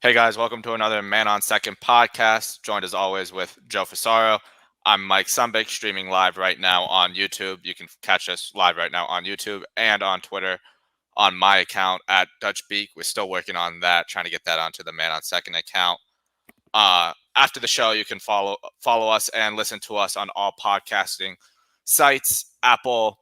Hey guys, welcome to another Man on Second podcast. Joined as always with Joe Fasaro. I'm Mike Sumbik, streaming live right now on YouTube. You can catch us live right now on YouTube and on Twitter on my account at DutchBeak. We're still working on that, trying to get that onto the Man on Second account. After the show, you can follow us and listen to us on all podcasting sites: Apple,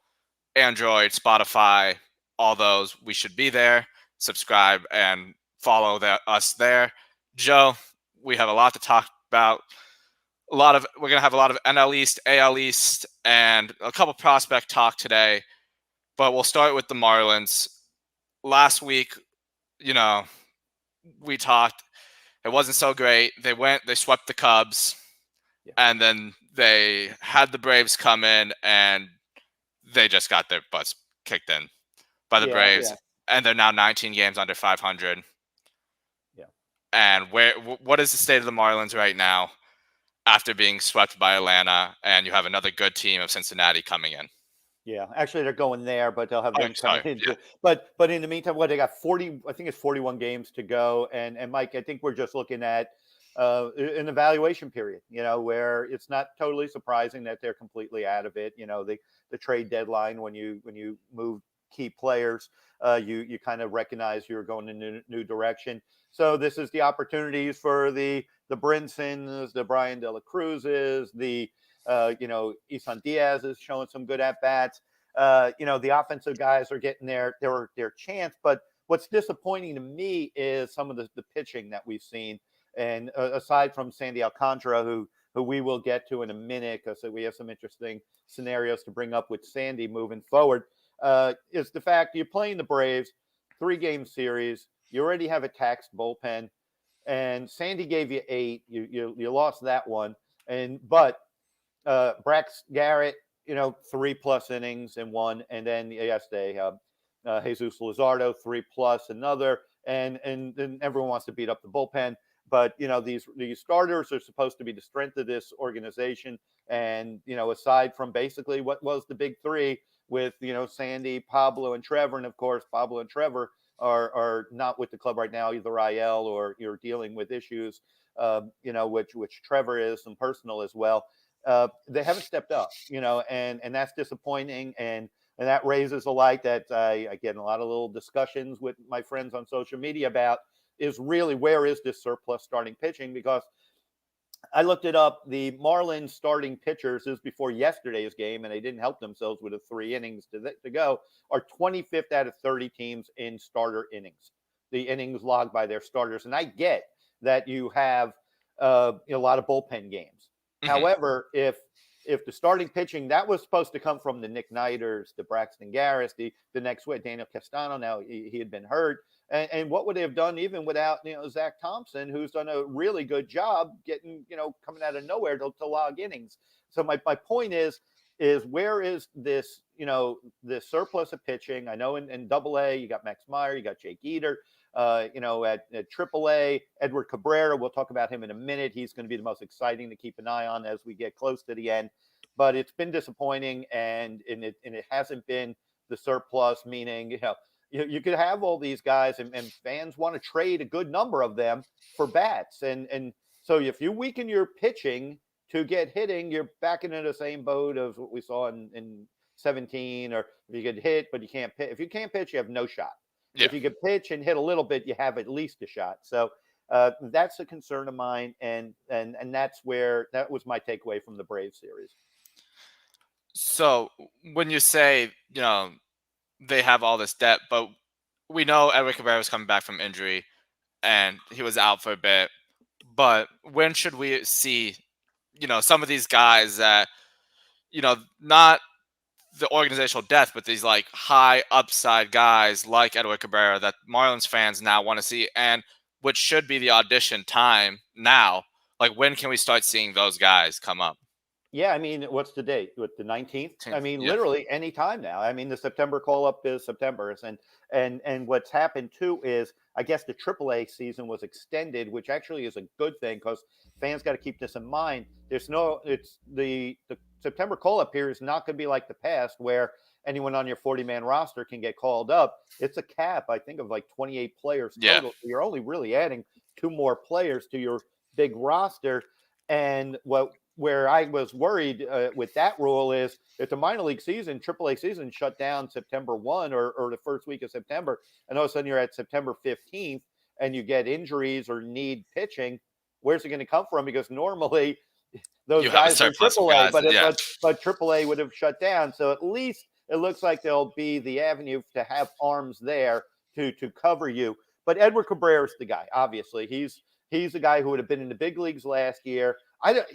Android, Spotify, all those. We should be there. Subscribe and follow us there. Joe, we have a lot to talk about. We're gonna have a lot of NL East, AL East, and a couple prospect talk today. But we'll start with the Marlins. Last week, you know, we talked. It wasn't so great. They swept the Cubs, Yeah. and then they had the Braves come in, and they just got their butts kicked in by the Yeah, Braves, yeah, and they're now 19 games under 500. yeah. And what is the state of the Marlins right now after being swept by Atlanta, and you have another good team of Cincinnati coming in? Yeah. Actually, they're going there, but they'll have Oh, them coming sorry. Yeah. into. But in the meantime, what they got 40? I think it's 41 games to go. And Mike, I think we're just looking at an evaluation period. Where it's not totally surprising that they're completely out of it. The trade deadline when you move key players, you kind of recognize you're going in a new direction. So this is the opportunities for the Brinsons, the Brian De La Cruzes, Isan Diaz is showing some good at bats. The offensive guys are getting their chance. But what's disappointing to me is some of the pitching that we've seen. And aside from Sandy Alcantara, who we will get to in a minute, because we have some interesting scenarios to bring up with Sandy moving forward, is the fact you're playing the Braves, 3-game series. You already have a taxed bullpen, and Sandy gave you 8. You lost that one, but Brax Garrett, 3+ innings in one, and then yesterday, Jesus Luzardo 3+ another, and then everyone wants to beat up the bullpen. But these starters are supposed to be the strength of this organization, and aside from basically what was the big three with Sandy, Pablo, and Trevor, and of course Pablo and Trevor are not with the club right now, either IL or you're dealing with issues, which Trevor is, some personal as well. They haven't stepped up, and that's disappointing. And that raises a light that I get in a lot of little discussions with my friends on social media about is really where is this surplus starting pitching? Because I looked it up. The Marlins starting pitchers, this is before yesterday's game, and they didn't help themselves with the 3 innings to go, are 25th out of 30 teams in starter innings, the innings logged by their starters. And I get that you have a lot of bullpen games. Hmm. However, if the starting pitching that was supposed to come from the Nick Niders, the Braxton Garris, the next week Daniel Castano, now he had been hurt, and what would they have done even without Zach Thompson, who's done a really good job getting coming out of nowhere to log innings. So my point is where is this this surplus of pitching? I know in AA you got Max Meyer, you got Jake Eater. At AAA, Edward Cabrera, we'll talk about him in a minute. He's going to be the most exciting to keep an eye on as we get close to the end. But it's been disappointing, and it hasn't been the surplus, meaning you could have all these guys, and fans want to trade a good number of them for bats, and so if you weaken your pitching to get hitting, you're back into the same boat of what we saw in 17, or if you get hit but you can't pitch. If you can't pitch, you have no shot. Yeah. If you could pitch and hit a little bit, you have at least a shot. So that's a concern of mine, and that's where that was my takeaway from the Braves series. So when you say they have all this debt, but we know Edward Cabrera was coming back from injury, and he was out for a bit. But when should we see some of these guys that not the organizational depth, but these like high upside guys like Edward Cabrera that Marlins fans now want to see, and which should be the audition time now? Like, when can we start seeing those guys come up? Yeah, I mean, what's the date? With the 19th? I mean, Yeah. literally any time now. I mean, the September call up is September, and what's happened too is I guess the AAA season was extended, which actually is a good thing because fans got to keep this in mind. It's the September call up here is not going to be like the past where anyone on your 40-man roster can get called up. It's a cap, I think, of like 28 players Yeah. total. So you're only really adding 2 more players to your big roster. And where I was worried with that rule is if the minor league season, AAA season, shut down September 1 or the first week of September, and all of a sudden you're at September 15th and you get injuries or need pitching, where's it going to come from? Because normally those You have a guys are surplus of AAA, guys. but Yeah. but AAA would have shut down. So at least it looks like there'll be the avenue to have arms there to cover you. But Edward Cabrera is the guy. Obviously, he's the guy who would have been in the big leagues last year.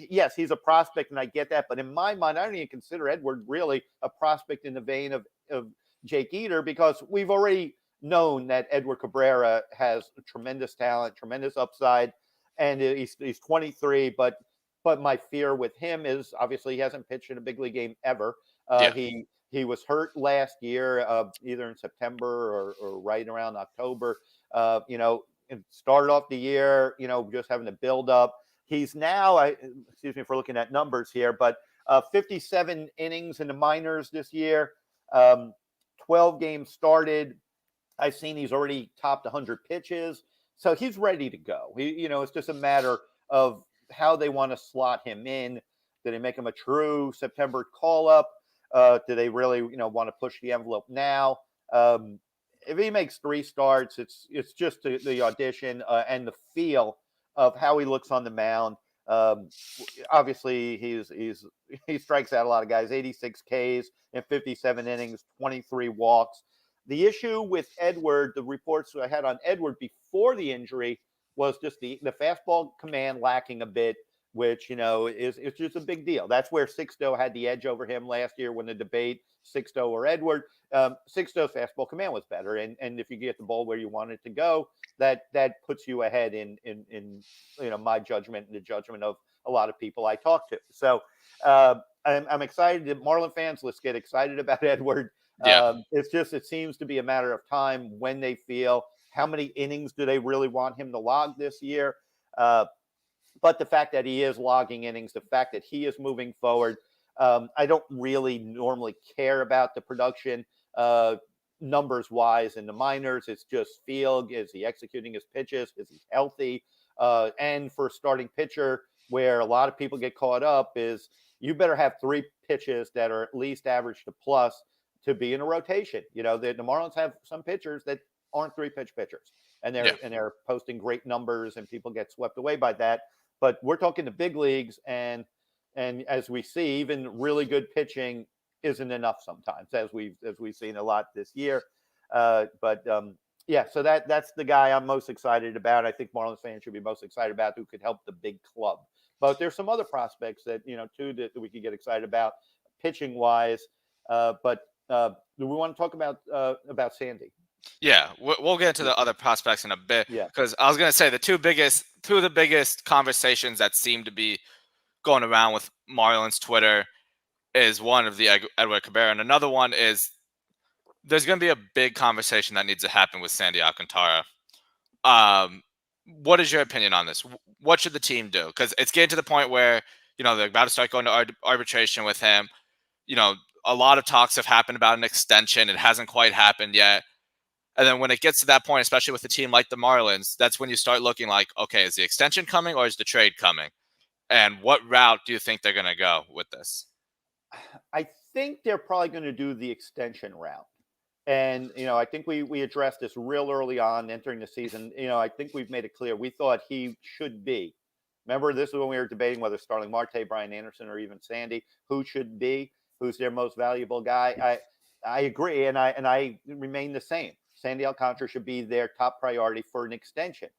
Yes, he's a prospect, and I get that. But in my mind, I don't even consider Edward really a prospect in the vein of Jake Eder, because we've already known that Edward Cabrera has tremendous talent, tremendous upside, and he's 23. But my fear with him is obviously he hasn't pitched in a big league game ever. Yeah. He was hurt last year, either in September or right around October. And started off the year, just having to build up. He's now, excuse me for looking at numbers here, but 57 innings in the minors this year, 12 games started. I've seen he's already topped 100 pitches. So he's ready to go. It's just a matter of how they want to slot him in. Do they make him a true September call-up? Do they really, want to push the envelope now? If he makes 3 starts, it's just the audition and the feel of how he looks on the mound. Obviously, he strikes out a lot of guys. 86 Ks in 57 innings, 23 walks. The issue with Edward, the reports I had on Edward before the injury, was just the fastball command lacking a bit, which, is just a big deal. That's where Sixto had the edge over him last year when the debate, Sixto or Edward. Sixto's fastball command was better. And if you get the ball where you want it to go, that puts you ahead in my judgment and the judgment of a lot of people I talk to. So I'm excited. Marlin fans, let's get excited about Edward. Yeah. It seems to be a matter of time when they feel how many innings do they really want him to log this year. But the fact that he is logging innings, the fact that he is moving forward, I don't really normally care about the production numbers wise in the minors. It's just feel. Is he executing his pitches? Is he healthy? And for a starting pitcher, where a lot of people get caught up, is you better have 3 pitches that are at least average to plus to be in a rotation. The Marlins have some pitchers that aren't 3-pitch pitchers, and they're posting great numbers, and people get swept away by that. But we're talking the big leagues, and as we see, even really good pitching isn't enough sometimes, as we've seen a lot this year. So that's the guy I'm most excited about. I think Marlins fans should be most excited about, who could help the big club. But there's some other prospects that too that we could get excited about pitching wise. But do we want to talk about Sandy? Yeah, we'll get into the other prospects in a bit. Yeah. Because I was going to say two of the biggest conversations that seem to be going around with Marlins Twitter is one of the Edward Cabrera, and another one is there's going to be a big conversation that needs to happen with Sandy Alcantara. What is your opinion on this? What should the team do? Because it's getting to the point where they're about to start going to arbitration with him. A lot of talks have happened about an extension. It hasn't quite happened yet. And then when it gets to that point, especially with a team like the Marlins, that's when you start looking like, okay, is the extension coming or is the trade coming? And what route do you think they're going to go with this? I think they're probably going to do the extension route. And, I think we addressed this real early on entering the season. I think we've made it clear. We thought he should be. Remember, this is when we were debating whether Starling Marte, Brian Anderson, or even Sandy, who should be, who's their most valuable guy. I agree, and I remain the same. Sandy Alcantara should be their top priority for an extension.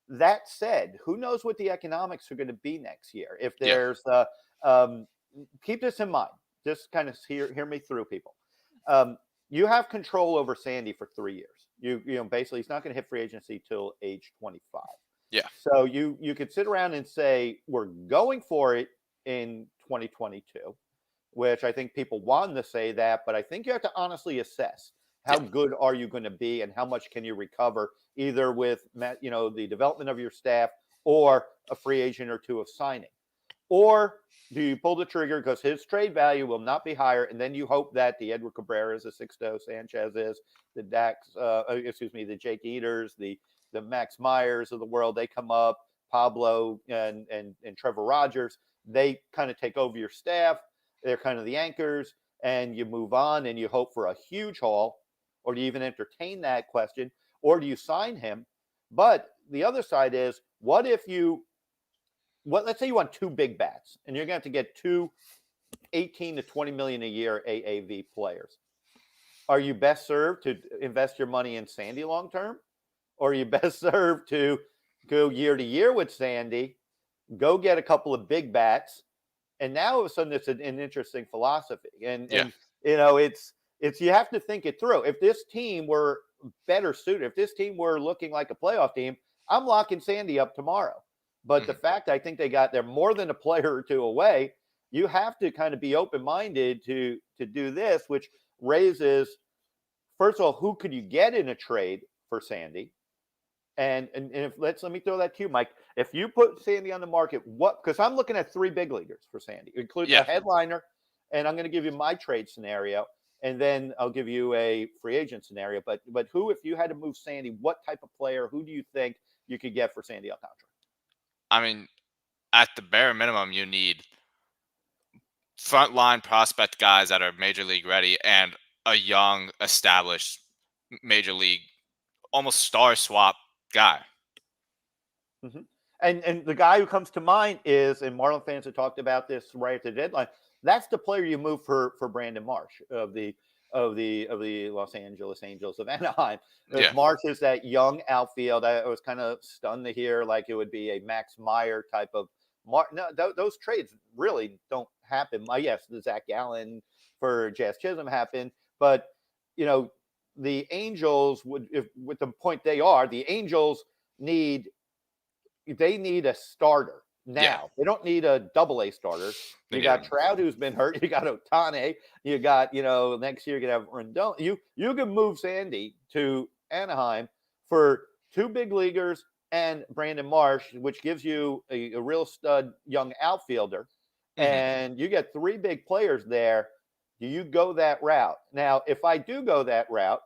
That said, who knows what the economics are going to be next year? If there's, keep this in mind. Just kind of hear me through, people. You have control over Sandy for 3 years. Basically, he's not going to hit free agency till age 25. Yeah. So you could sit around and say we're going for it in 2022, which I think people want to say that, but I think you have to honestly assess. How good are you going to be, and how much can you recover, either with the development of your staff or a free agent or two of signing? Or do you pull the trigger because his trade value will not be higher, and then you hope that the Edward Cabrera's, the Sixto Sanchez's, the the Jake Eders, the the Max Myers of the world, they come up, Pablo and Trevor Rogers, they kind of take over your staff. They're kind of the anchors, and you move on and you hope for a huge haul, or do you even entertain that question, or do you sign him? But the other side is, what if let's say you want two big bats and you're going to have to get two 18 to 20 million a year AAV players. Are you best served to invest your money in Sandy long term? Or are you best served to go year to year with Sandy, go get a couple of big bats, and now all of a sudden it's an interesting philosophy. And it's you have to think it through. If this team were better suited, if this team were looking like a playoff team, I'm locking Sandy up tomorrow. But the fact I think they're more than a player or two away, you have to kind of be open-minded to do this, which raises, first of all, who could you get in a trade for Sandy? And if let me throw that to you, Mike. If you put Sandy on the market, because I'm looking at three big leaguers for Sandy, including a headliner, and I'm going to give you my trade scenario, and then I'll give you a free agent scenario. But who, if you had to move Sandy, what type of player, who do you think you could get for Sandy Alcantara? I mean, at the bare minimum, you need frontline prospect guys that are major league ready and a young, established major league, almost star swap guy. Mm-hmm. And the guy who comes to mind is, and Marlin fans have talked about this right at the deadline, that's the player you move for Brandon Marsh of the Los Angeles Angels of Anaheim. Marsh is that young outfield. I was kind of stunned to hear like it would be a Max Meyer type of No, those trades really don't happen. Yes, the Zach Gallen for Jazz Chisholm happened, but the Angels would, if with the point they are, the Angels need a starter now. Yeah. They don't need a double-A starter. You got Trout, who's been hurt. You got Ohtani. You got, next year you're going to have Rendon. You can move Sandy to Anaheim for two big leaguers and Brandon Marsh, which gives you a real stud young outfielder. Mm-hmm. And you get three big players there. Do you go that route? Now, if I do go that route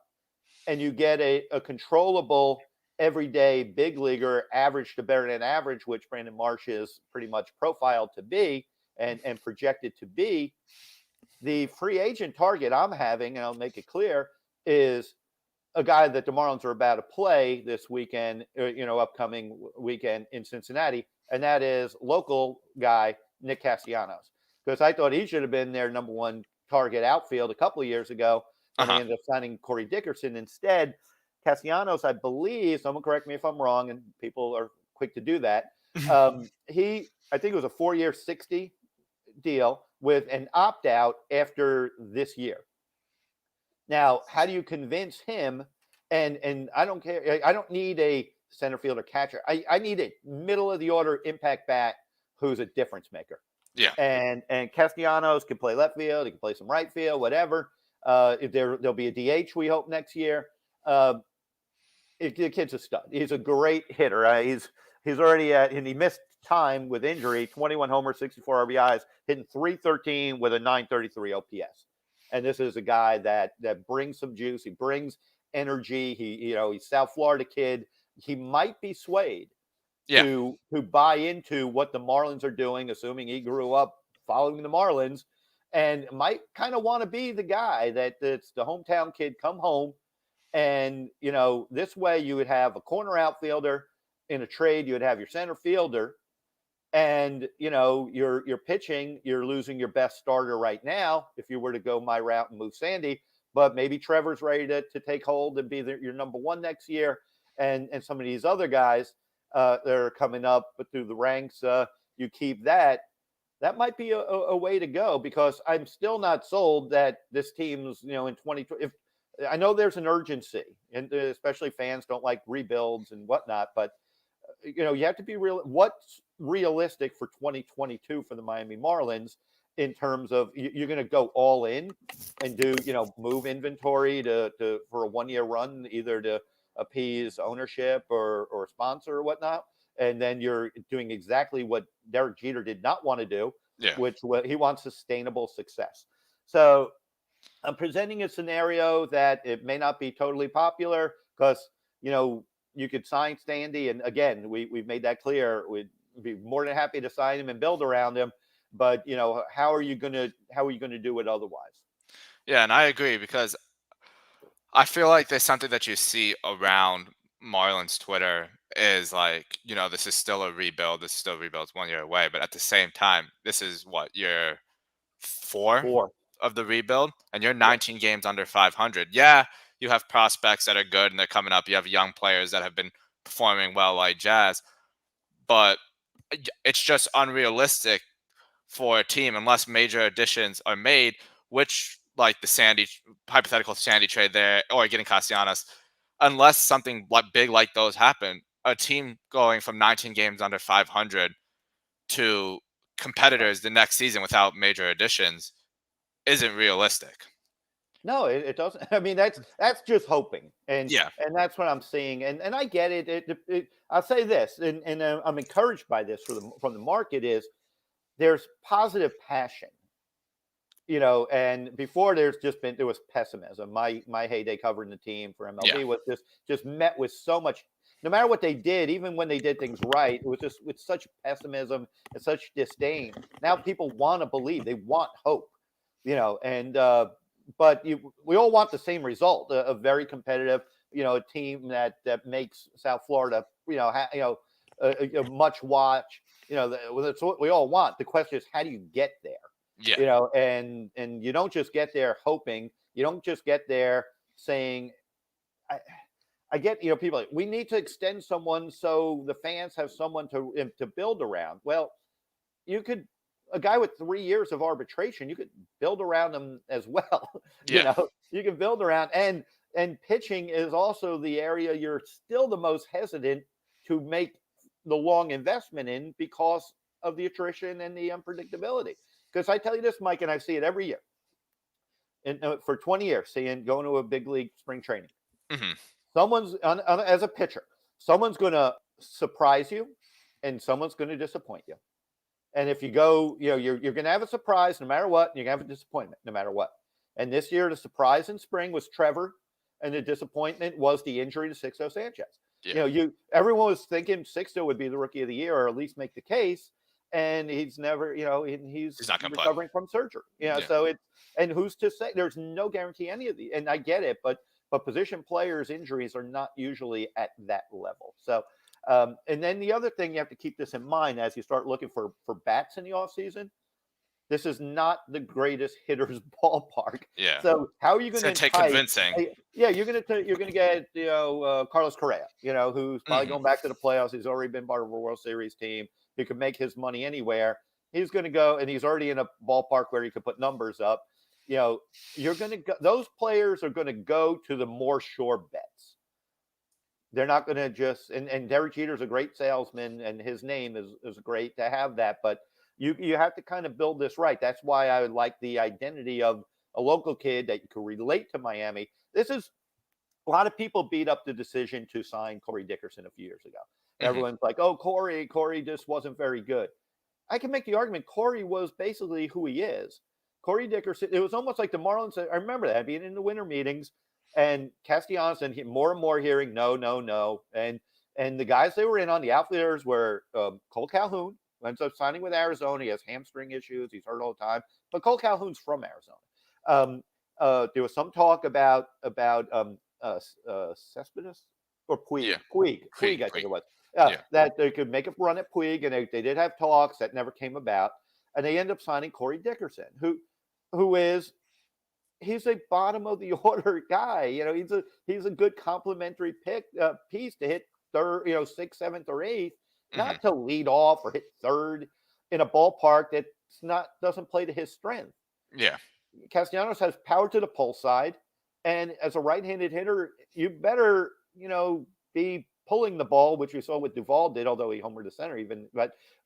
and you get a controllable everyday big leaguer, average to better than average, which Brandon Marsh is pretty much profiled to be and projected to be, the free agent target I'm having, and I'll make it clear, is a guy that the Marlins are about to play this weekend, upcoming weekend in Cincinnati, and that is local guy Nick Castellanos. Because I thought he should have been their number one target outfield a couple of years ago when they ended up signing Corey Dickerson instead. Castellanos, I believe, someone correct me if I'm wrong, and people are quick to do that. I think it was a 4-year, $60 deal with an opt-out after this year. Now, how do you convince him? And I don't care. I don't need a center fielder catcher. I need a middle of the order impact bat who's a difference maker. Yeah. And Castellanos can play left field. He can play some right field, whatever. There'll be a DH, we hope, next year. The kid's a stud. He's a great hitter. He's already and he missed time with injury, 21 homers, 64 RBIs, hitting .313 with a .933 OPS. And this is a guy that brings some juice. He brings energy. He's South Florida kid. He might be swayed to buy into what the Marlins are doing, assuming he grew up following the Marlins, and might kind of want to be the guy that's the hometown kid, come home. And, this way you would have a corner outfielder in a trade. You would have your center fielder. And, you're pitching, you're losing your best starter right now if you were to go my route and move Sandy. But maybe Trevor's ready to take hold and be your number one next year. And some of these other guys that are coming up but through the ranks, you keep that. That might be a way to go, because I'm still not sold that this team's, in 2020. If I know there's an urgency, and especially fans don't like rebuilds and whatnot, but you have to be real. What's realistic for 2022 for the Miami Marlins in terms of you're going to go all in and do, move inventory for a 1-year run, either to appease ownership or sponsor or whatnot. And then you're doing exactly what Derek Jeter did not want to do, which he wants sustainable success. So I'm presenting a scenario that it may not be totally popular because, you could sign Standy, and again, we've made that clear. We'd be more than happy to sign him and build around him. But how are you gonna do it otherwise? Yeah, and I agree because I feel like there's something that you see around Marlins Twitter is like, this is still a rebuild. This is still a rebuild. It's 1 year away. But at the same time, this is what, year 4 Four. of the rebuild, and you're Yeah. 19 games under 500. Yeah, you have prospects that are good and they're coming up. You have young players that have been performing well, like Jazz. But it's just unrealistic for a team unless major additions are made, which like the hypothetical Sandy trade there, or getting Castellanos, unless something big like those happen, a team going from 19 games under 500 to Right. competitors the next season without major additions isn't realistic. No, it doesn't. I mean, that's just hoping, and Yeah. that's what I'm seeing, and I get it. I'll say this, and I'm encouraged by this from the market is there's positive passion, and before there was pessimism. My heyday covering the team for Yeah. MLB was just met with so much. No matter what they did, even when they did things right, it was just with such pessimism and such disdain. Now people want to believe, they want hope, and but we all want the same result: a very competitive, a team that makes South Florida, a much watch. That's what we all want. The question is, how do you get there? Yeah. And you don't just get there hoping. You don't just get there saying, I get, people like, we need to extend someone so the fans have someone to build around. Well, you could, a guy with 3 years of arbitration, you could build around him as well. Yeah. You can build around, and pitching is also the area you're still the most hesitant to make the long investment in because of the attrition and the unpredictability. Because I tell you this, Mike, and I see it every year. And for 20 years, going to a big league spring training, Hmm. someone's as a pitcher, someone's going to surprise you, and someone's going to disappoint you. And if you go, you're going to have a surprise no matter what, and you're going to have a disappointment no matter what. And this year, the surprise in spring was Trevor, and the disappointment was the injury to Sixto Sanchez. Yeah. Everyone was thinking Sixto would be the rookie of the year, or at least make the case, and he's never, he's He's not gonna play. recovering from surgery. Yeah. So and who's to say? There's no guarantee any of the, and I get it, but position players' injuries are not usually at that level. So. And then the other thing you have to keep this in mind as you start looking for bats in the offseason, this is not the greatest hitter's ballpark. Yeah. So how are you It's going gonna to take convincing. Yeah, you're going to get Carlos Correa, who's probably Mhm. going back to the playoffs. He's already been part of a World Series team. He could make his money anywhere. He's going to go, and he's already in a ballpark where he could put numbers up. You're going to go. Those players are going to go to the more sure bets. They're not going to just, and Derek Jeter's a great salesman, and his name is great to have that, but you have to kind of build this right. That's why I would like the identity of a local kid that you can relate to Miami. This is a lot of people beat up the decision to sign Corey Dickerson a few years ago. Mhm. Everyone's like, "Oh, Corey just wasn't very good." I can make the argument Corey was basically who he is. Corey Dickerson, it was almost like the Marlins. I remember that being in the winter meetings, and Castellanos, and more and more hearing no, no, no, and the guys they were in on the outfielders were Cole Calhoun, who ends up signing with Arizona. He has hamstring issues; he's hurt all the time. But Cole Calhoun's from Arizona. There was some talk about Cespedes or Puig, Yeah. Puig, I think Quick. it was. Yeah. That they could make a run at Puig, and they did have talks that never came about, and they end up signing Corey Dickerson, who is he's a bottom of the order guy. He's a good complementary piece to hit third, sixth, seventh, or eighth, Mhm. not to lead off or hit third in a ballpark that's not doesn't play to his strength. Yeah. Castellanos has power to the pull side, and as a right-handed hitter, you better be pulling the ball, which we saw what Duvall did, although he homered to center even.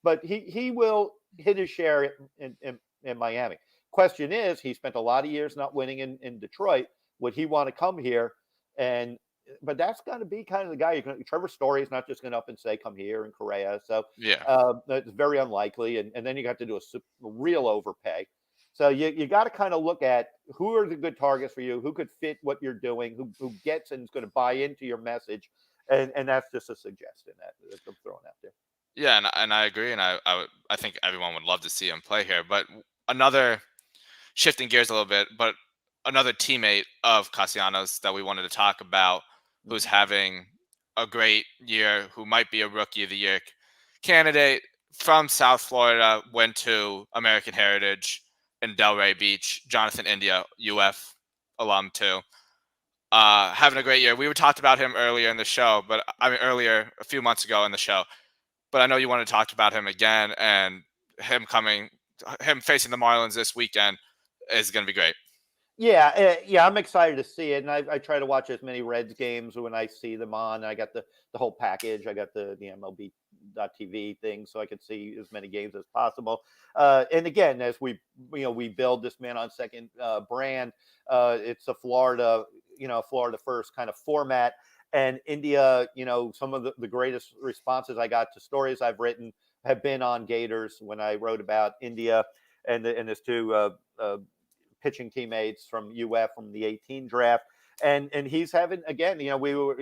But he will hit his share in Miami. Question is, he spent a lot of years not winning in Detroit. Would he want to come here? But that's going to be kind of the guy. Trevor Story is not just going to up and say, "Come here," and Correa. So Yeah. it's very unlikely. And then you got to do a real overpay. So you got to kind of look at who are the good targets for you, who could fit what you're doing, who gets and is going to buy into your message. And that's just a suggestion that I'm throwing out there. Yeah, and I agree, and I think everyone would love to see him play here. But another shifting gears a little bit, but another teammate of Castellanos that we wanted to talk about, who's having a great year, who might be a Rookie of the Year candidate from South Florida, went to American Heritage in Delray Beach. Jonathan India, UF alum too. Having a great year. We talked about him earlier in the show, but I mean earlier a few months ago in the show. But I know you want to talk about him again, and him facing the Marlins this weekend is going to be great. Yeah, I'm excited to see it, and I try to watch as many Reds games when I see them on. I got the whole package. I got the MLB.TV thing, so I could see as many games as possible. And again, as we build this man on second brand, it's a Florida first kind of format. And India, some of the greatest responses I got to stories I've written have been on Gators when I wrote about India and his two pitching teammates from UF from the 18 draft. And he's having, again, we were,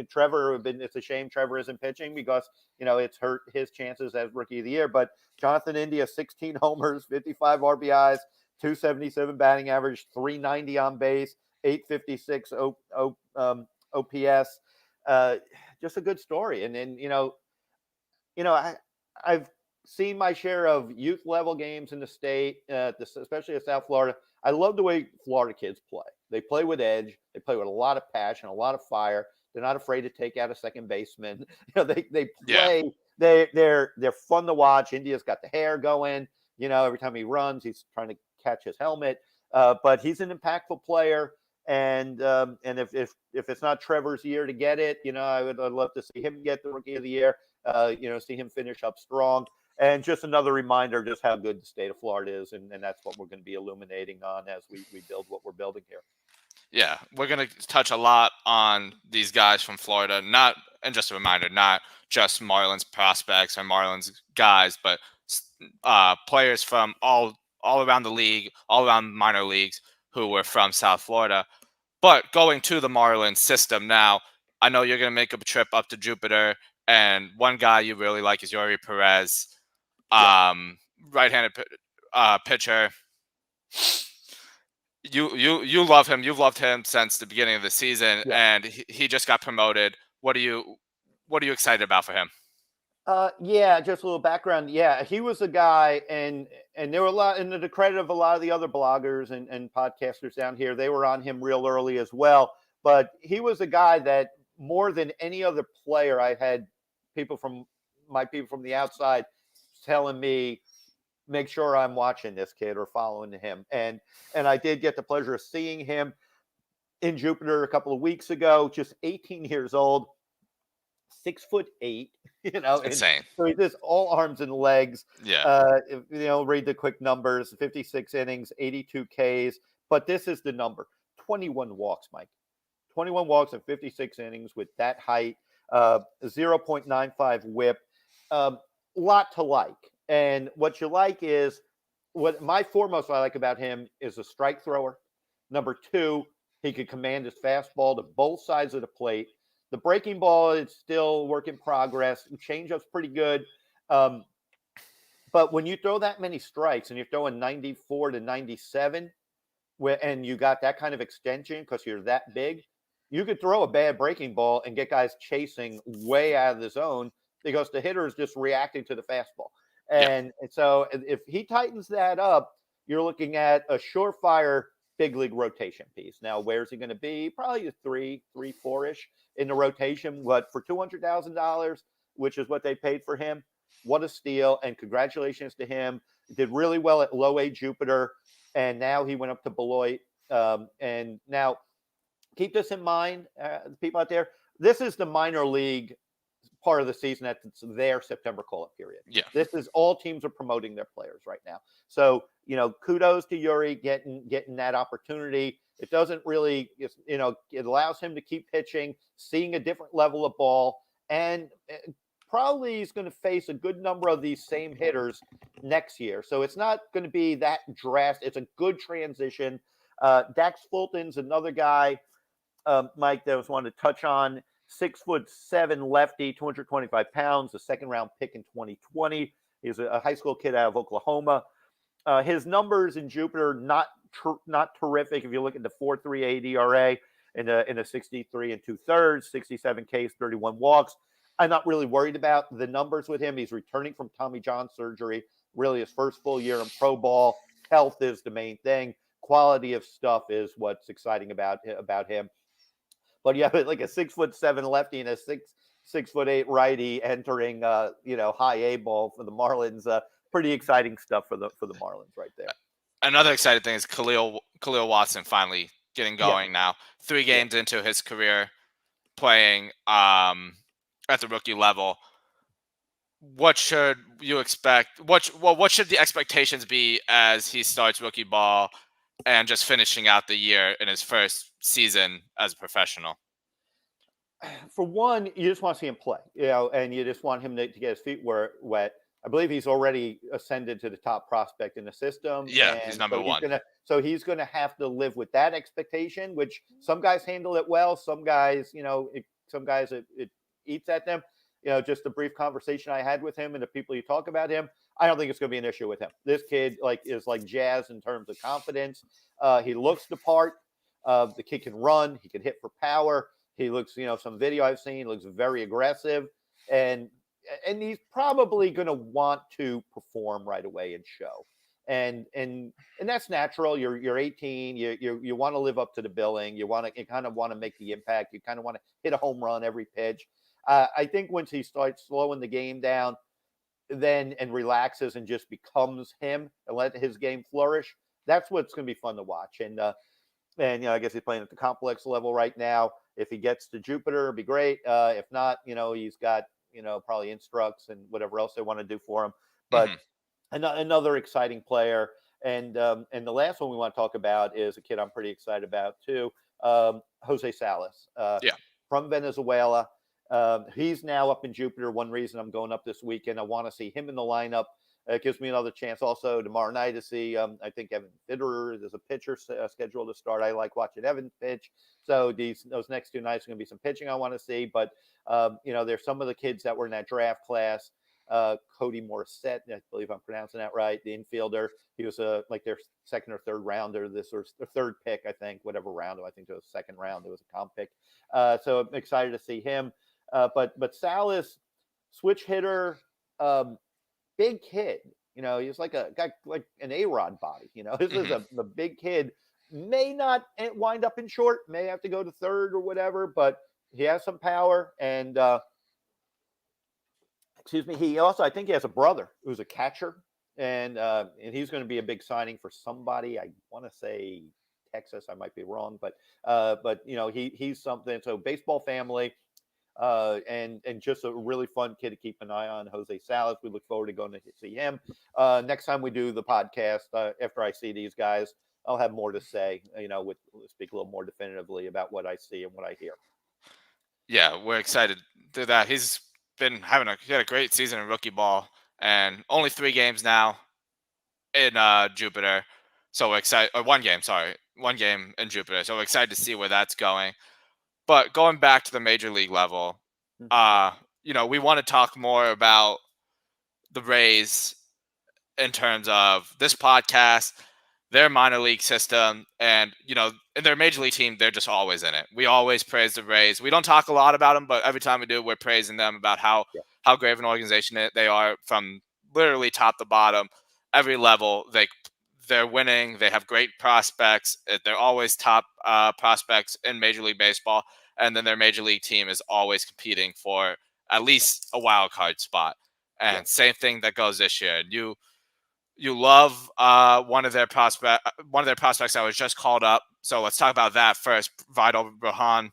Trevor, it's a shame Trevor isn't pitching because, it's hurt his chances as Rookie of the Year. But Jonathan India, 16 homers, 55 RBIs, 277 batting average, 390 on base, 856 OPS. Just a good story. And then, I've seen my share of youth level games in the state, especially in South Florida. I love the way Florida kids play. They play with edge. They play with a lot of passion, a lot of fire. They're not afraid to take out a second baseman. They play. Yeah. They're fun to watch. India's got the hair going. Every time he runs, he's trying to catch his helmet. But he's an impactful player. And if it's not Trevor's year to get it, I'd love to see him get the Rookie of the Year. See him finish up strong. And just another reminder just how good the state of Florida is. And that's what we're going to be illuminating on as we build what we're building here. Yeah, we're going to touch a lot on these guys from Florida. And just a reminder, not just Marlins prospects or Marlins guys, but players from all around the league, all around minor leagues who were from South Florida. But going to the Marlins system now, I know you're going to make a trip up to Jupiter. And one guy you really like is Yuri Perez. Right-handed pitcher. You love him. You've loved him since the beginning of the season, and he just got promoted. What are you excited about for him? Just a little background. Yeah, he was a guy, and there were a lot, and to the credit of a lot of the other bloggers and podcasters down here, they were on him real early as well. But he was a guy that more than any other player, I had people from the outside telling me, make sure I'm watching this kid or following him. And I did get the pleasure of seeing him in Jupiter a couple of weeks ago, just 18 years old, 6'8", insane. So he's just all arms and legs. Yeah. Read the quick numbers, 56 innings, 82 Ks. But this is the number, 21 walks, Mike. 21 walks in 56 innings with that height, 0.95 whip. Lot to like. And what you like is, what my foremost I like about him is a strike thrower. Number two, he could command his fastball to both sides of the plate. The breaking ball is still work in progress. Changeup's pretty good. But when you throw that many strikes and you're throwing 94 to 97, and you got that kind of extension because you're that big, you could throw a bad breaking ball and get guys chasing way out of the zone because the hitter is just reacting to the fastball. And so if he tightens that up, you're looking at a surefire big league rotation piece. Now, where's he going to be? Probably a 4-ish in the rotation. But for $200,000, which is what they paid for him, what a steal. And congratulations to him. He did really well at low A Jupiter. And now he went up to Beloit. And now keep this in mind, people out there. This is the minor league part of the season that's their September call-up period. Yeah. This is all teams are promoting their players right now. So, kudos to Yuri getting that opportunity. It doesn't really, it allows him to keep pitching, seeing a different level of ball, and probably he's going to face a good number of these same hitters next year. So it's not going to be that drastic. It's a good transition. Dax Fulton's another guy, Mike, that I was wanting to touch on. 6'7" lefty, 225 pounds, a second round pick in 2020. He's a high school kid out of Oklahoma. His numbers in Jupiter not terrific. If you look at the 4.38 ERA in a 63 and 2/3, 67 Ks, 31 walks. I'm not really worried about the numbers with him. He's returning from Tommy John surgery, really his first full year in pro ball. Health is the main thing. Quality of stuff is what's exciting about him. But you have like a 6'7" lefty and a 6'8" righty entering high A ball for the Marlins. Pretty exciting stuff for the Marlins right there. Another exciting thing is Khalil Watson finally getting going now. 3 games into his career playing at the rookie level. What should you expect? What should the expectations be as he starts rookie ball and just finishing out the year in his first season as a professional? For one, you just want to see him play, and you just want him to get his feet wet. I believe he's already ascended to the top prospect in the system. Yeah, he's number one. He's gonna have to live with that expectation, which some guys handle it well. Some guys, it eats at them. Just a brief conversation I had with him and the people you talk about him, I don't think it's going to be an issue with him. This kid is like jazz in terms of confidence. He looks the part. The kid can run. He can hit for power. He looks, some video I've seen, looks very aggressive, and he's probably going to want to perform right away and show. And that's natural. You're 18. You want to live up to the billing. You kind of want to make the impact. You kind of want to hit a home run every pitch. I think once he starts slowing the game down, and relaxes and just becomes him and let his game flourish, that's what's going to be fun to watch. And I guess he's playing at the complex level right now. If he gets to Jupiter, it'd be great. If not, he's got probably instructs and whatever else they want to do for him. But another exciting player. And the last one we want to talk about is a kid I'm pretty excited about too, Jose Salas. From Venezuela. He's now up in Jupiter. One reason I'm going up this weekend, I want to see him in the lineup. It gives me another chance also tomorrow night to see, I think Evan Fitterer is a pitcher scheduled to start. I like watching Evan pitch. So those next 2 nights are going to be some pitching I want to see. But, there's some of the kids that were in that draft class. Cody Morissette, I believe I'm pronouncing that right, the infielder. He was like their second or third rounder, or third pick, I think, whatever round. I think it was second round. It was a comp pick. So I'm excited to see him. But Salas, switch hitter, big kid. He's like a guy like an A-Rod body. This is a big kid. May not wind up in short. May have to go to third or whatever. But he has some power. And he also, I think he has a brother who's a catcher, and he's going to be a big signing for somebody. I want to say Texas. I might be wrong, but he's something. So baseball family. And just a really fun kid to keep an eye on, Jose Salas. We look forward to going to see him. Next time we do the podcast, after I see these guys, I'll have more to say, speak a little more definitively about what I see and what I hear. Yeah, we're excited to do that. He's been he had a great season in rookie ball, and only 3 games now in Jupiter. So we're excited, or 1 game in Jupiter. So we're excited to see where that's going. But going back to the major league level, we want to talk more about the Rays in terms of this podcast, their minor league system, and, in their major league team, they're just always in it. We always praise the Rays. We don't talk a lot about them, but every time we do, we're praising them about how great of an organization they are from literally top to bottom, every level. They're winning. They have great prospects. They're always top prospects in Major League Baseball. And then their Major League team is always competing for at least a wild card spot. And same thing that goes this year. You love one of their prospects that was just called up. So let's talk about that first. Vidal Bruján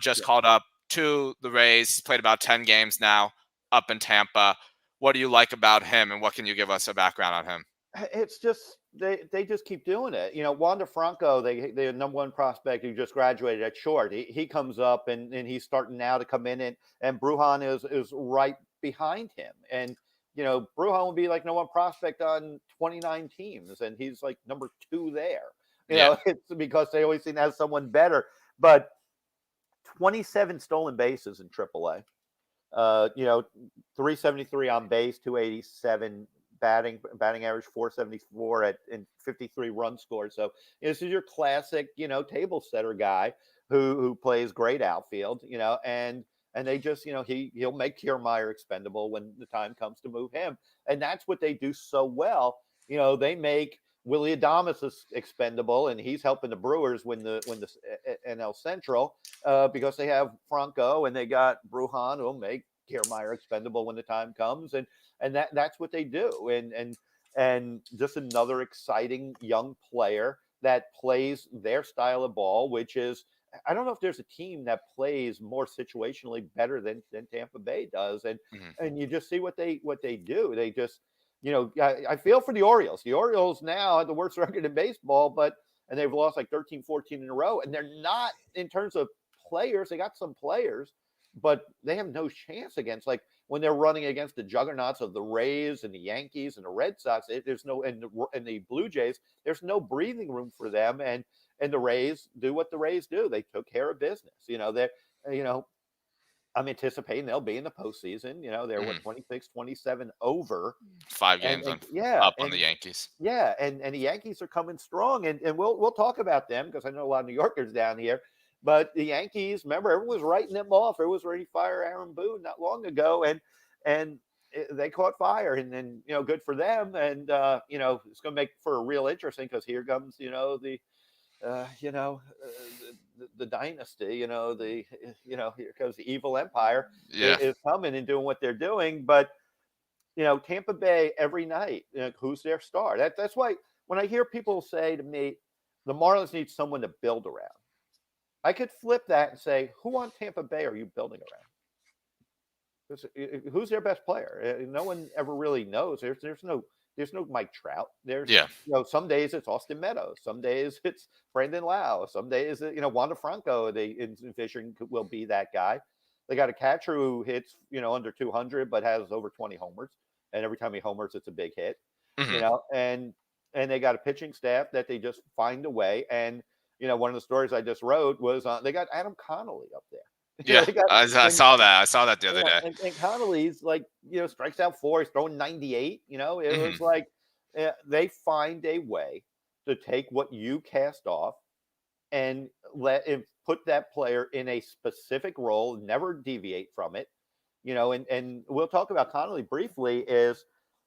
just called up to the Rays. He's played about 10 games now up in Tampa. What do you like about him, and what can you give us a background on him? It's just they just keep doing it. Wander Franco, the number 1 prospect who just graduated at short. He comes up and he's starting now to come in, and Bruján is right behind him. And Bruján will be like number 1 prospect on 29 teams, and he's like number 2 there. It's because they always seem to have someone better. But 27 stolen bases in AAA. 373 on base, 287 batting average, 474 and 53 runs scored. So this is your classic, table setter guy who plays great outfield, and they just, he'll make Kiermaier expendable when the time comes to move him. And that's what they do so well. They make Willy Adames is expendable, and he's helping the Brewers win the NL Central because they have Franco and they got Brujan who'll make Kiermaier expendable when the time comes, and that's what they do. And just another exciting young player that plays their style of ball, which is, I don't know if there's a team that plays more situationally better than Tampa Bay does, and you just see what they do. They just, I feel for the Orioles. The Orioles now have the worst record in baseball, and they've lost like 13, 14 in a row, and they're not, in terms of players, they got some players, but they have no chance against, like, when they're running against the juggernauts of the Rays and the Yankees and the Red Sox. There's no, and the Blue Jays, there's no breathing room for them. And the Rays do what the Rays do. They took care of business. I'm anticipating they'll be in the postseason. They're 26, 27 over 5 games and up on the Yankees. Yeah, and the Yankees are coming strong, and we'll talk about them because I know a lot of New Yorkers down here. But the Yankees, remember, everyone was writing them off. Everyone was ready to fire Aaron Boone not long ago, and they caught fire, and then good for them. And it's going to make for a real interesting, because here comes the dynasty. Here comes the evil empire. Is coming and doing what they're doing. But Tampa Bay every night, who's their star? That's why when I hear people say to me, the Marlins need someone to build around, I could flip that and say, who on Tampa Bay are you building around? Who's their best player? No one ever really knows. There's no Mike Trout. There's some days it's Austin Meadows, some days it's Brandon Lau, some days Wander Franco. They envision will be that guy. They got a catcher who hits under 200 but has over 20 homers, and every time he homers it's a big hit. And they got a pitching staff that they just find a way. And one of the stories I just wrote was they got Adam Connolly up there. I saw that. I saw that the other day. And Connolly's like, strikes out 4. He's throwing 98. It was like they find a way to take what you cast off and put that player in a specific role, never deviate from it. And we'll talk about Connolly briefly. Is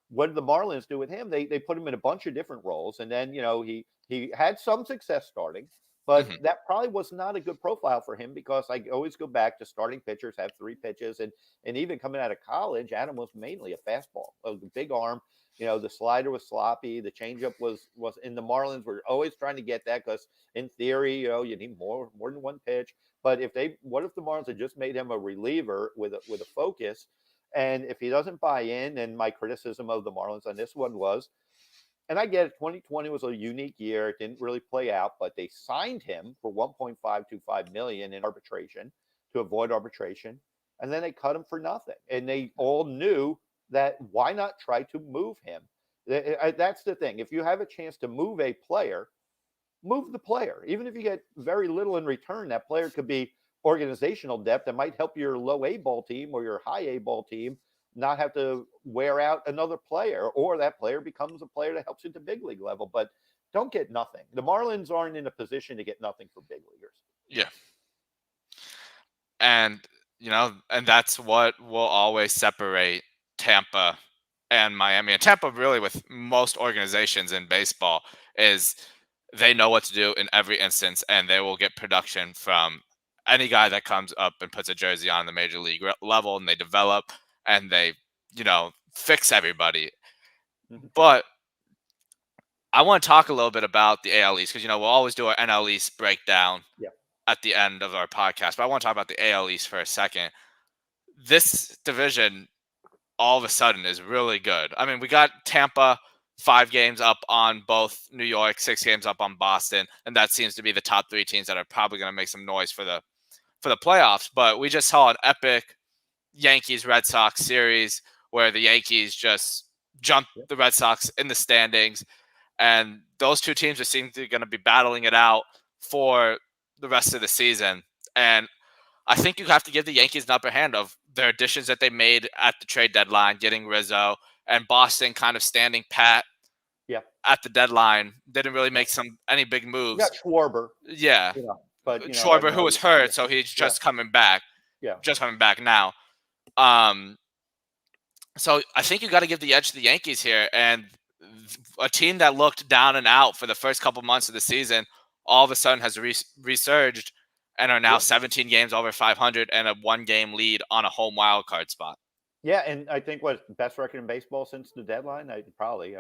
what did the Marlins do with him? They put him in a bunch of different roles, and then he had some success starting. But that probably was not a good profile for him, because I always go back to starting pitchers have 3 pitches. And even coming out of college, Adam was mainly a fastball, a big arm. The slider was sloppy. The changeup was in the Marlins were always trying to get that, because in theory, you need more than one pitch. But what if the Marlins had just made him a reliever with a focus? And if he doesn't buy in, and my criticism of the Marlins on this one was, and I get it, 2020 was a unique year. It didn't really play out, but they signed him for $1.525 million in arbitration to avoid arbitration. And then they cut him for nothing. And they all knew that why not try to move him? That's the thing. If you have a chance to move a player, move the player. Even if you get very little in return, that player could be organizational depth that might help your low A ball team or your high A ball team not have to wear out another player, or that player becomes a player that helps you at the big league level. But don't get nothing. The Marlins aren't in a position to get nothing for big leaguers. Yeah. And, and that's what will always separate Tampa and Miami. And Tampa, really, with most organizations in baseball, is they know what to do in every instance, and they will get production from any guy that comes up and puts a jersey on the major league level, and they develop and they, fix everybody. But I want to talk a little bit about the AL East, because, we'll always do our NL East breakdown at the end of our podcast. But I want to talk about the AL East for a second. This division, all of a sudden, is really good. I mean, we got Tampa 5 games up on both New York, 6 games up on Boston, and that seems to be the top 3 teams that are probably going to make some noise for the playoffs. But we just saw an epic Yankees-Red Sox series where the Yankees just jumped the Red Sox in the standings, and those 2 teams seem to be going to be battling it out for the rest of the season. And I think you have to give the Yankees an upper hand of their additions that they made at the trade deadline, getting Rizzo, and Boston kind of standing pat Yeah. at the deadline. Didn't really Yeah. make any big You moves. got Schwarber, Yeah. but Schwarber, who was hurt, so he's yeah, just coming back. yeah. Just coming back now. So I think you got to give the edge to the Yankees here, and a team that looked down and out for the first couple months of the season, all of a sudden has resurged and are now Yeah. 17 games over 500 and a 1-game lead on a home wild card spot. Yeah, and I think what best record in baseball since the deadline. I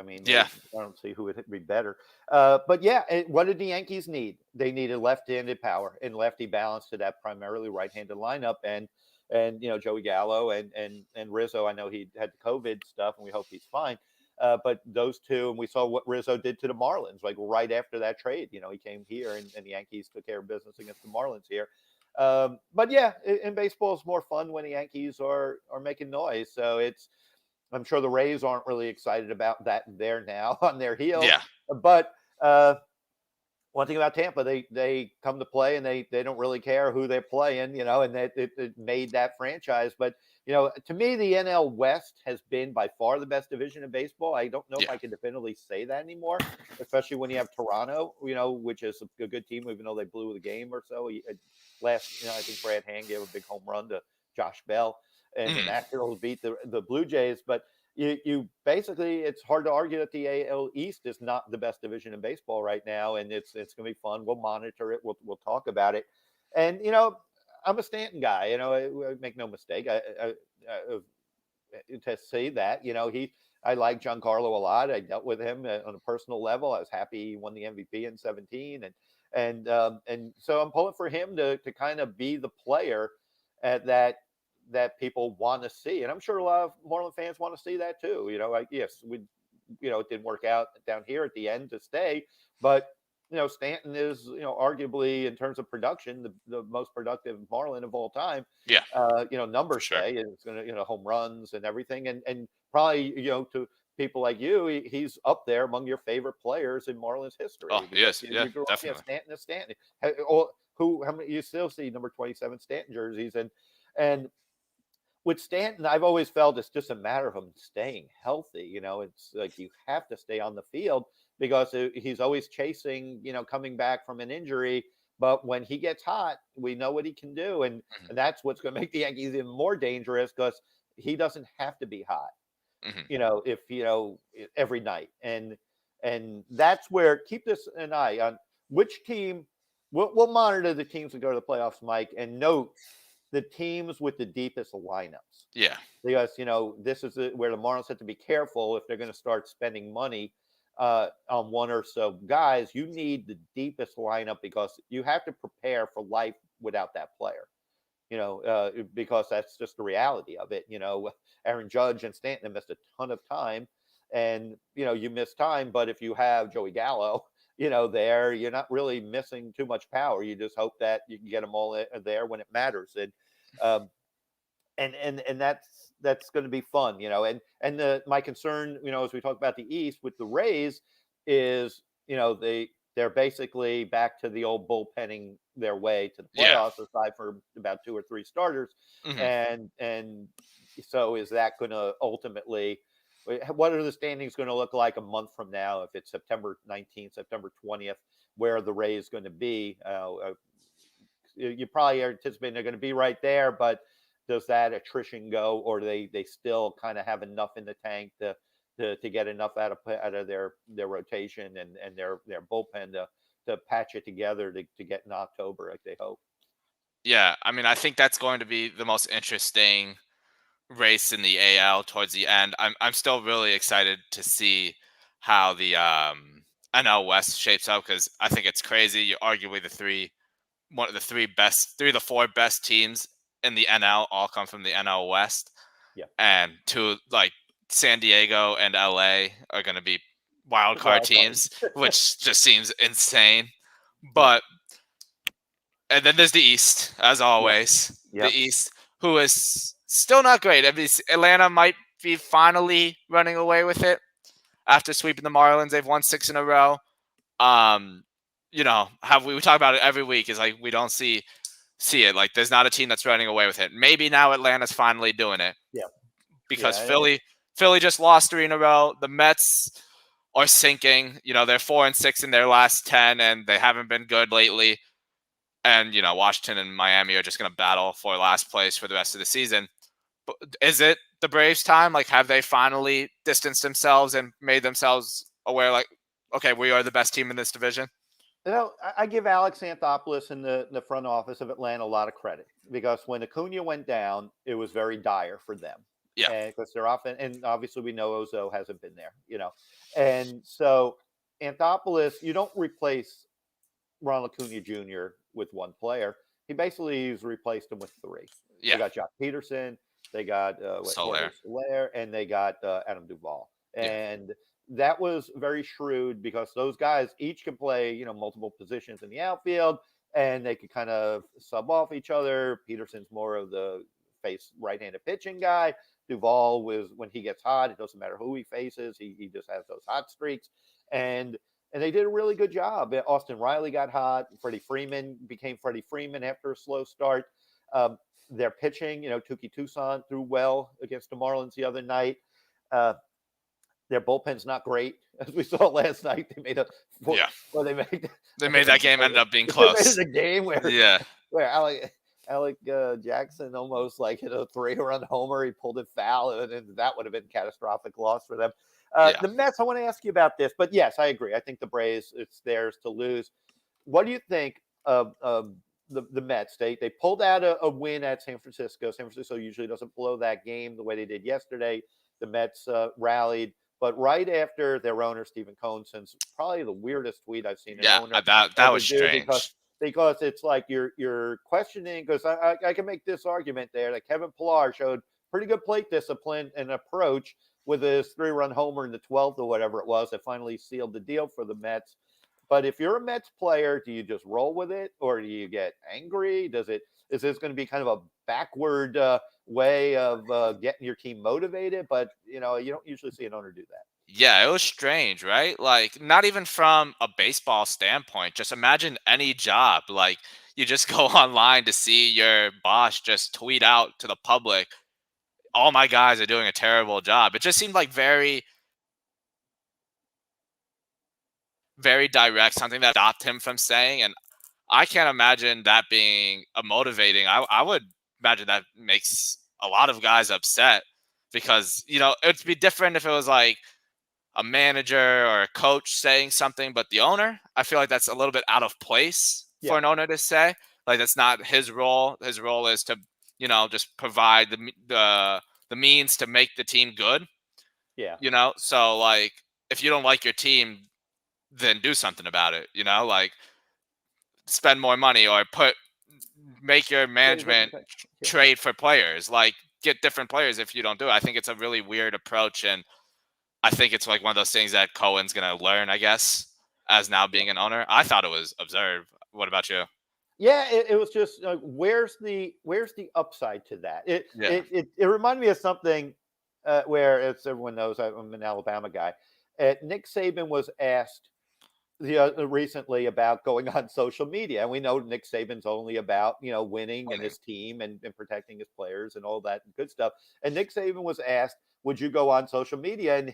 mean, Yeah. I don't see who would be better. But yeah, what did the Yankees need? They needed left-handed power and lefty balance to that primarily right-handed lineup, and Joey Gallo and Rizzo. I know he had the COVID stuff, and we hope he's fine. But those two, and we saw what Rizzo did to the Marlins, like right after that trade. He came here, and the Yankees took care of business against the Marlins here. But yeah, in baseball, it's more fun when the Yankees are making noise. So I'm sure the Rays aren't really excited about that. They're now on their heels. Yeah. But one thing about Tampa, they come to play and they don't really care who they're playing, and it made that franchise. But to me, the NL West has been by far the best division in baseball. I don't know if I can definitively say that anymore, especially when you have Toronto, which is a good team, even though they blew the game or so. I think Brad Hand gave a big home run to Josh Bell, and the Nationals beat the Blue Jays. But you basically, it's hard to argue that the AL East is not the best division in baseball right now, and it's going to be fun. We'll monitor it. We'll talk about it. And I'm a Stanton guy. I make no mistake. To say that, I like Giancarlo a lot. I dealt with him on a personal level. I was happy he won the MVP in 17, and so I'm pulling for him to kind of be the player that people want to see, and I'm sure a lot of Marlins fans want to see that too. Yes, it didn't work out down here at the end to stay, but Stanton is arguably in terms of production the most productive Marlin of all time. Yeah. Numbers say it's going to home runs and everything, and probably to people like you, he's up there among your favorite players in Marlins history. Oh, yes, You grew up, definitely. Stanton is Stanton. How many you still see number 27 Stanton jerseys, and with Stanton, I've always felt it's just a matter of him staying healthy. It's like you have to stay on the field because he's always chasing, coming back from an injury. But when he gets hot, we know what he can do. And that's what's going to make the Yankees even more dangerous because he doesn't have to be hot, if, every night. And that's where keep this an eye on which team. We'll monitor the teams that go to the playoffs, Mike, and note the teams with the deepest lineups. Yeah. Because, this is where the Marlins have to be careful if they're going to start spending money on one or so guys. You need the deepest lineup because you have to prepare for life without that player, because that's just the reality of it. Aaron Judge and Stanton have missed a ton of time, and, you miss time. But if you have Joey Gallo, there, you're not really missing too much power. You just hope that you can get them all there when it matters. And that's going to be fun, and my concern, as we talk about the East with the Rays is, they're basically back to the old bullpenning their way to the playoffs, aside for about 2 or 3 starters. And so is that going to ultimately, what are the standings going to look like a month from now? If it's September 19th, September 20th, where are the Rays going to be? You probably are anticipating they're going to be right there, but does that attrition go, or do they still kind of have enough in the tank to get enough out of their rotation and their bullpen to patch it together to get in October like they hope? Yeah, I mean, I think that's going to be the most interesting race in the AL towards the end. I'm still really excited to see how the NL West shapes up because I think it's crazy. You're arguably one of the 3 of the 4 best teams in the NL all come from the NL West. Yeah, and 2 like San Diego and LA are going to be wild card teams, which just seems insane. But and then there's the East, as always. Yep. The East, who is still not great. I mean, Atlanta might be finally running away with it after sweeping the Marlins. They've won 6 in a row. We talk about it every week. Is like we don't see see it. Like, there's not a team that's running away with it. Maybe now Atlanta's finally doing it Yeah. because Yeah. Philly just lost 3 in a row. The Mets are sinking. You know, they're 4-6 in their last 10, and they haven't been good lately. And, you know, Washington and Miami are just going to battle for last place for the rest of the season. But is it the Braves' time? Like, have they finally distanced themselves and made themselves aware, like, okay, we are the best team in this division? I give Alex Anthopoulos in the front office of Atlanta a lot of credit because when Acuna went down, it was very dire for them. Yeah. And because they're often, and obviously we know Ozo hasn't been there, And so Anthopoulos, you don't replace Ronald Acuna Jr. with one player. He basically has replaced him with 3. Yeah. They got Josh Peterson, they got Jorge Soler, and they got Adam Duvall. And that was very shrewd because those guys each can play, multiple positions in the outfield, and they could kind of sub off each other. Peterson's more of the face right-handed pitching guy. Duvall was, when he gets hot, it doesn't matter who he faces. He just has those hot streaks. And they did a really good job. Austin Riley got hot. Freddie Freeman became Freddie Freeman after a slow start. Their pitching, Tuki Tucson threw well against the Marlins the other night. Their bullpen's not great, as we saw last night. They made they made that game end up being close. They made a game where Alec Jackson almost like hit a 3-run homer. He pulled it foul, and that would have been a catastrophic loss for them. The Mets, I want to ask you about this, but yes, I agree. I think the Braves, it's theirs to lose. What do you think of the Mets? They pulled out a win at San Francisco. San Francisco usually doesn't blow that game the way they did yesterday. The Mets rallied. But right after their owner, Stephen Cohen, sends probably the weirdest tweet I've seen. That was strange. Because it's like you're questioning, because I can make this argument there that Kevin Pillar showed pretty good plate discipline and approach with his 3-run homer in the 12th or whatever it was that finally sealed the deal for the Mets. But if you're a Mets player, do you just roll with it, or do you get angry? Is this going to be kind of a backward way of getting your team motivated? But you don't usually see an owner do that. Yeah, it was strange, right? Like, not even from a baseball standpoint. Just imagine any job. Like, you just go online to see your boss just tweet out to the public, all my guys are doing a terrible job. It just seemed like very, very direct, something that stopped him from saying. And I can't imagine that being a motivating. I would imagine that makes a lot of guys upset because, it'd be different if it was like a manager or a coach saying something, but the owner, I feel like that's a little bit out of place for an owner to say. Like, that's not his role. His role is to, just provide the means to make the team good. Yeah. So like, if you don't like your team, then do something about it. Like, spend more money or make your management trade for players. Like, get different players if you don't do it. I think it's a really weird approach, and I think it's like one of those things that Cohen's going to learn, I guess, as now being an owner. I thought it was absurd. What about you? Yeah, it was just where's the upside to that? It reminded me of something where, as everyone knows, I'm an Alabama guy. Nick Saban was asked recently about going on social media, and we know Nick Saban's only about winning and his team and protecting his players and all that good stuff. And Nick Saban was asked, would you go on social media? And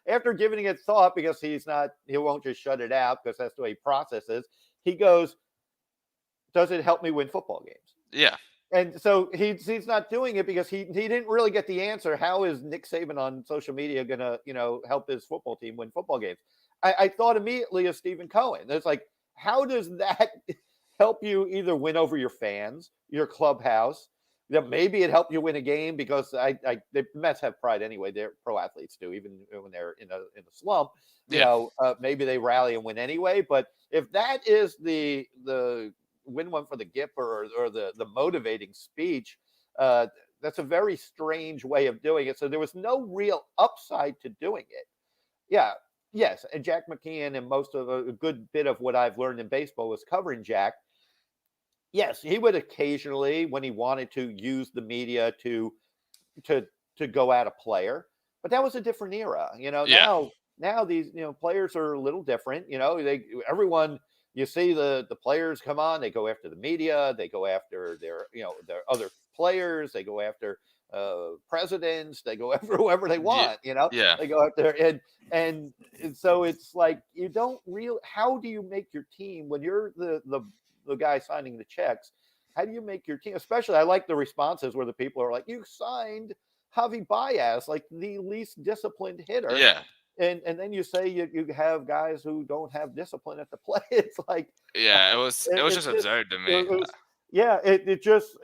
after giving it thought, because he won't just shut it out because that's the way he processes, he goes, does it help me win football games? Yeah. And so he's not doing it because he didn't really get the answer. How is Nick Saban on social media going to help his football team win football games? I thought immediately of Stephen Cohen. It's like, how does that help you either win over your fans, your clubhouse? Maybe it helped you win a game because the Mets have pride anyway. They're pro athletes do, even when they're in a slump. Maybe they rally and win anyway. But if that is the win one for the Gipper or the motivating speech, that's a very strange way of doing it. So there was no real upside to doing it. Yeah. Yes. And Jack McKeon, and most of a good bit of what I've learned in baseball was covering Jack. Yes, he would occasionally, when he wanted to, use the media to go at a player, but that was a different era. Now these players are a little different. Everyone you see the players come on, they go after the media, they go after their other players, they go after presidents, they go after whoever they Yeah. want, Yeah. they go after and so it's like you don't real how do you make your team when you're the guy signing the checks? How do you make your team? Especially, I like the responses where the people are like, "You signed Javi Baez, like the least disciplined hitter," Yeah. and then you say you have guys who don't have discipline at the play. It's like Yeah. It was it's just just absurd to me. it was yeah. It just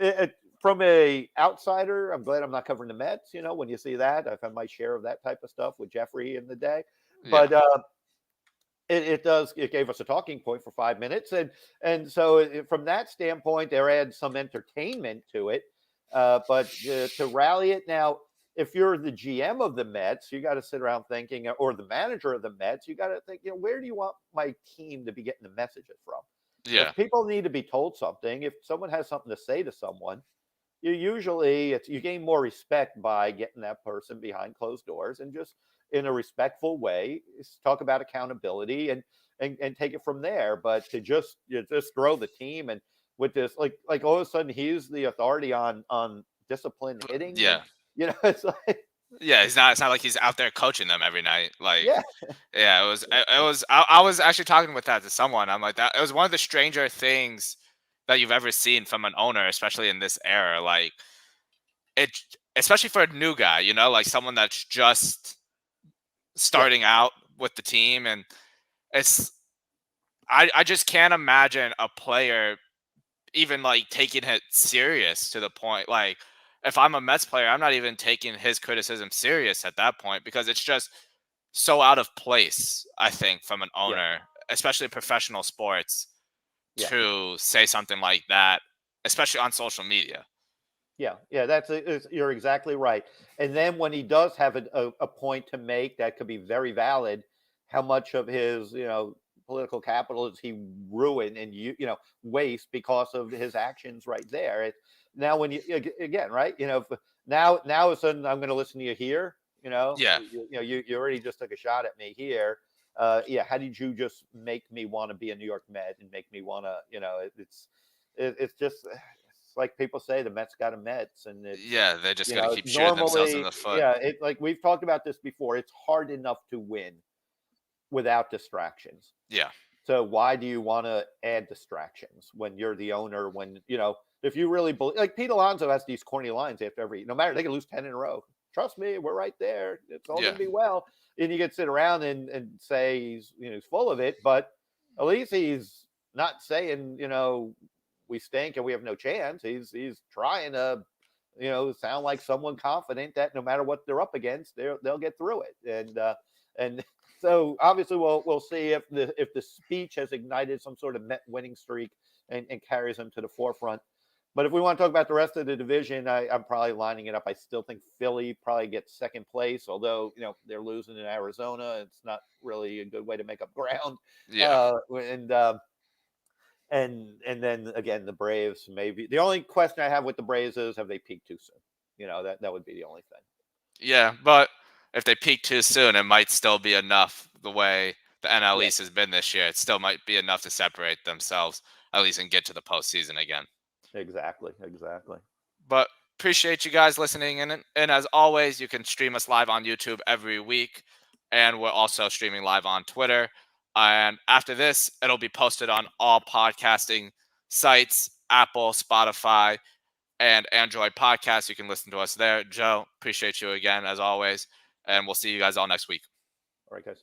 from a outsider, I'm glad I'm not covering the Mets. When you see that, I've had my share of that type of stuff with Jeffrey in the day, Yeah. but it gave us a talking point for 5 minutes, and so from that standpoint, there adds some entertainment to it. But to rally it now, if you're the GM of the Mets, you got to sit around thinking, or the manager of the Mets, you got to think, where do you want my team to be getting the messages from? Yeah. If people need to be told something, if someone has something to say to someone, you gain more respect by getting that person behind closed doors and just in a respectful way talk about accountability and take it from there. But to just throw the team and with this like all of a sudden he's the authority on disciplined hitting and Yeah. it's like Yeah. It's not like he's out there coaching them every night. Like, yeah yeah, I was actually talking with that to someone. I'm like, that it was one of the stranger things that you've ever seen from an owner, especially in this era. Like, it, especially for a new guy, like someone that's just yeah starting out with the team. And it's, I just can't imagine a player even like taking it serious to the point. Like, if I'm a Mets player, I'm not even taking his criticism serious at that point because it's just so out of place, I think, from an yeah owner, especially professional sports, yeah to say something like that, especially on social media. yeah, you're exactly right. And then when he does have a point to make that could be very valid, how much of his political capital does he ruin and waste because of his actions right there? Now when again, right, now all of a sudden I'm going to listen to you here. Yeah. You already just took a shot at me here. Yeah, how did you just make me want to be a New York Met and make me want to? It's just like people say, the Mets got a Mets, and it's Yeah, they're just gonna keep shooting themselves in normally, the foot. yeah, like we've talked about this before. It's hard enough to win without distractions. Yeah. So why do you want to add distractions when you're the owner? When if you really believe, like Pete Alonso has these corny lines after no matter they can lose 10 in a row. Trust me, we're right there. It's all Yeah. going to be well. And you can sit around and say he's full of it, but at least he's not saying we stink and we have no chance. He's trying to sound like someone confident that no matter what they're up against, they'll get through it. And so obviously we'll see if the speech has ignited some sort of Met winning streak and carries them to the forefront. But if we want to talk about the rest of the division, I'm probably lining it up. I still think Philly probably gets second place, although they're losing in Arizona. It's not really a good way to make up ground. Yeah. And then again, the Braves maybe. The only question I have with the Braves is have they peaked too soon? That would be the only thing. Yeah. But if they peak too soon, it might still be enough the way the NL Yeah, East has been this year. It still might be enough to separate themselves, at least, and get to the postseason again. exactly. But appreciate you guys listening in. And as always, you can stream us live on YouTube every week. And we're also streaming live on Twitter. And after this, it'll be posted on all podcasting sites, Apple, Spotify, and Android podcasts. You can listen to us there. Joe, appreciate you again, as always. And we'll see you guys all next week. All right, guys.